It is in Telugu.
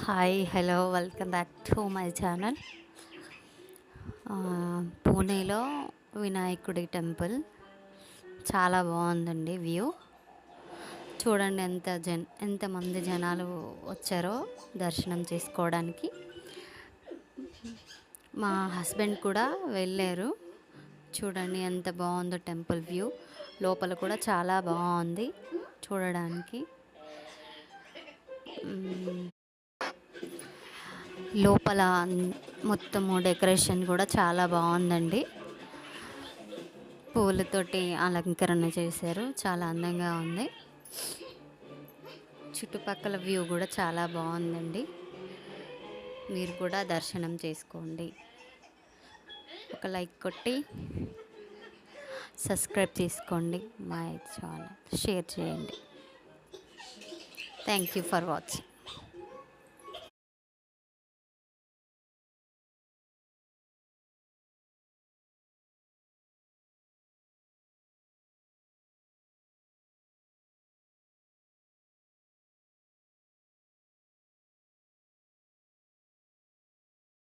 Hi hello welcome back to my channel. పూణేలో వినాయకుడి టెంపుల్ చాలా బాగుందండి. వ్యూ చూడండి, ఎంతమంది జనాలు వచ్చారో దర్శనం చేసుకోవడానికి. మా హస్బెండ్ కూడా వెళ్ళారు. చూడండి ఎంత బాగుందో టెంపుల్ వ్యూ. లోపల కూడా చాలా బాగుంది చూడడానికి. లోపల మొత్తము డెకరేషన్ కూడా చాలా బాగుందండి. పూలతోటి అలంకరణ చేశారు, చాలా అందంగా ఉంది. చుట్టుపక్కల వ్యూ కూడా చాలా బాగుందండి. మీరు కూడా దర్శనం చేసుకోండి. ఒక లైక్ కొట్టి సబ్స్క్రైబ్ చేసుకోండి, మై ఛానల్ షేర్ చేయండి. Thank you for watching.